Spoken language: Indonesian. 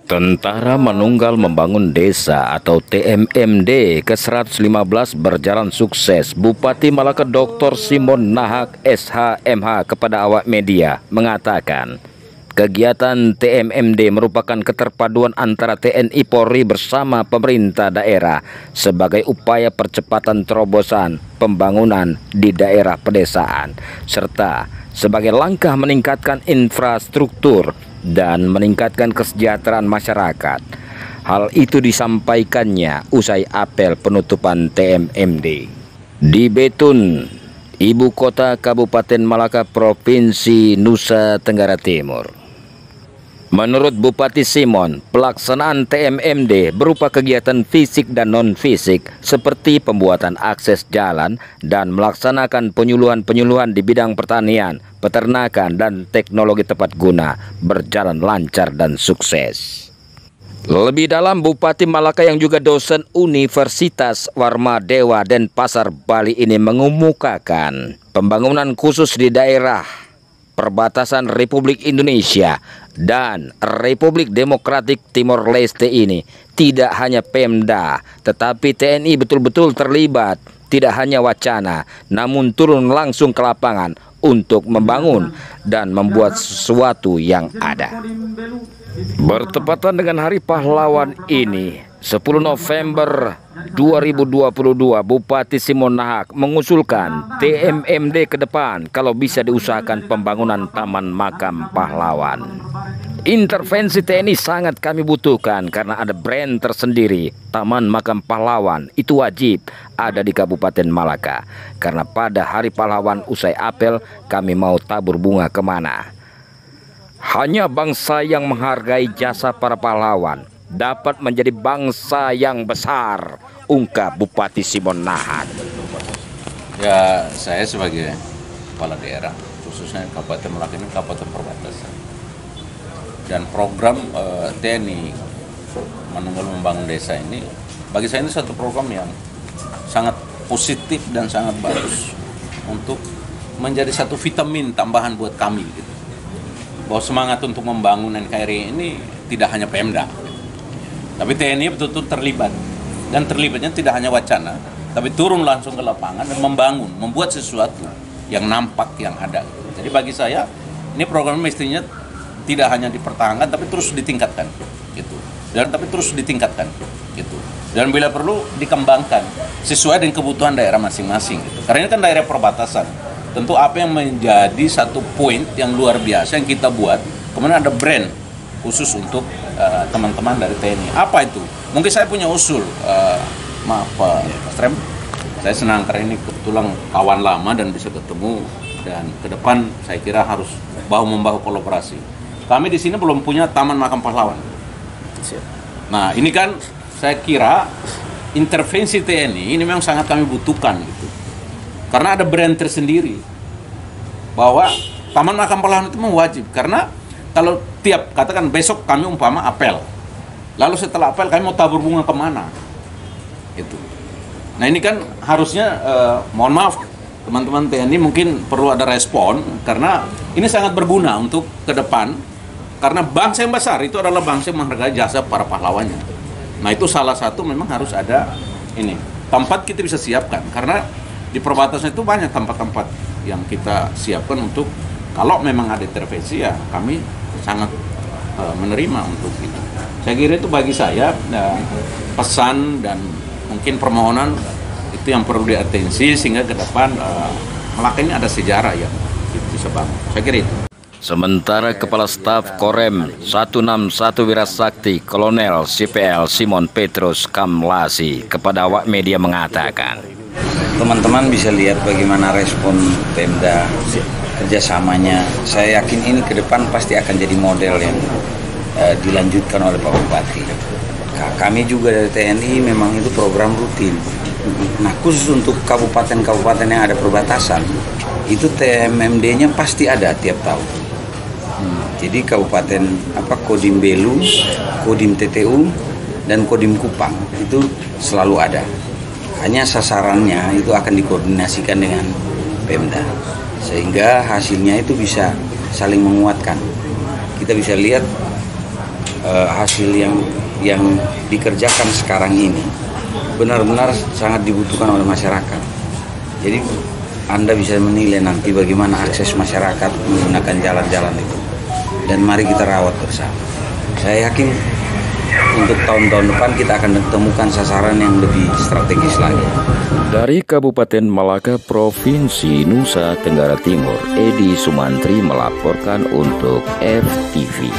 Tentara Manunggal Membangun Desa atau TMMD ke-115 berjalan sukses. Bupati Malaka Dr. Simon Nahak SH.MH kepada awak media mengatakan, kegiatan TMMD merupakan keterpaduan antara TNI Polri bersama pemerintah daerah sebagai upaya percepatan terobosan pembangunan di daerah pedesaan, serta sebagai langkah meningkatkan infrastruktur dan meningkatkan kesejahteraan masyarakat. Hal itu disampaikannya usai apel penutupan TMMD di Betun, ibu kota Kabupaten Malaka, Provinsi Nusa Tenggara Timur. Menurut Bupati Simon, pelaksanaan TMMD berupa kegiatan fisik dan non-fisik seperti pembuatan akses jalan dan melaksanakan penyuluhan-penyuluhan di bidang pertanian, peternakan, dan teknologi tepat guna berjalan lancar dan sukses. Lebih dalam, Bupati Malaka yang juga dosen Universitas Warma Dewa Denpasar, Bali ini mengemukakan pembangunan khusus di daerah perbatasan Republik Indonesia dan Republik Demokratik Timor Leste ini tidak hanya Pemda, tetapi TNI betul-betul terlibat, tidak hanya wacana, namun turun langsung ke lapangan untuk membangun dan membuat sesuatu yang ada. Bertepatan dengan Hari Pahlawan ini, 10 November 2022, Bupati Simon Nahak mengusulkan TMMD ke depan kalau bisa diusahakan pembangunan Taman Makam Pahlawan. Intervensi TNI sangat kami butuhkan karena ada brand tersendiri. Taman Makam Pahlawan itu wajib ada di Kabupaten Malaka. Karena pada Hari Pahlawan usai apel kami mau tabur bunga kemana. Hanya bangsa yang menghargai jasa para pahlawan dapat menjadi bangsa yang besar, ungkap Bupati Simon Nahak. Ya, saya sebagai kepala daerah, khususnya Kabupaten Malaka ini kabupaten perbatasan. Dan program TNI Manunggal Membangun Desa ini, bagi saya ini satu program yang sangat positif dan sangat bagus untuk menjadi satu vitamin tambahan buat kami gitu. Bahwa semangat untuk membangun NKRI ini tidak hanya Pemda, tapi TNI betul-betul terlibat. Dan terlibatnya tidak hanya wacana, tapi turun langsung ke lapangan dan membangun, membuat sesuatu yang nampak, yang ada. Jadi bagi saya, ini program mestinya tidak hanya dipertahankan, tapi terus ditingkatkan, gitu. Dan Dan bila perlu dikembangkan sesuai dengan kebutuhan daerah masing-masing. Gitu. Karena ini kan daerah perbatasan. Tentu apa yang menjadi satu poin yang luar biasa yang kita buat, kemudian ada brand khusus untuk teman-teman dari TNI. Apa itu? Mungkin saya punya usul, maaf Pak Strem, saya senang karena ini kebetulan kawan lama dan bisa ketemu, dan ke depan saya kira harus bahu-membahu kolaborasi. Kami di sini belum punya Taman Makam Pahlawan. Nah ini kan saya kira intervensi TNI ini memang sangat kami butuhkan gitu. Karena ada brand tersendiri bahwa Taman Makam Pahlawan itu wajib. Karena kalau tiap, katakan besok kami umpama apel, lalu setelah apel kami mau tabur bunga kemana? Itu. Nah ini kan harusnya, mohon maaf teman-teman TNI mungkin perlu ada respon, karena ini sangat berguna untuk ke depan. Karena bangsa yang besar itu adalah bangsa yang menghargai jasa para pahlawannya. Nah itu salah satu memang harus ada ini. Tempat kita bisa siapkan, karena di perbatasan itu banyak tempat-tempat yang kita siapkan untuk kalau memang ada intervensi, ya kami sangat menerima untuk itu. Saya kira itu bagi saya pesan dan mungkin permohonan itu yang perlu diatensi sehingga ke depan Malaka ini ada sejarah yang bisa bangun. Saya kira itu. Sementara Kepala Staf Korem 161 Wirasakti Kolonel CPL Simon Petrus Kamlasi kepada awak media mengatakan, teman-teman bisa lihat bagaimana respon Pemda, kerjasamanya. Saya yakin ini ke depan pasti akan jadi model yang dilanjutkan oleh Pak Bupati. Kami juga dari TNI memang itu program rutin. Nah khusus untuk kabupaten-kabupaten yang ada perbatasan, itu TMMD-nya pasti ada tiap tahun. Jadi kabupaten Kodim Belu, Kodim TTU, dan Kodim Kupang itu selalu ada. Hanya sasarannya itu akan dikoordinasikan dengan Pemda, sehingga hasilnya itu bisa saling menguatkan. Kita bisa lihat hasil yang dikerjakan sekarang ini benar-benar sangat dibutuhkan oleh masyarakat. Jadi Anda bisa menilai nanti bagaimana akses masyarakat menggunakan jalan-jalan itu. Dan mari kita rawat bersama. Saya yakin untuk tahun-tahun depan kita akan temukan sasaran yang lebih strategis lagi. Dari Kabupaten Malaka, Provinsi Nusa Tenggara Timur, Edi Sumantri melaporkan untuk FTV.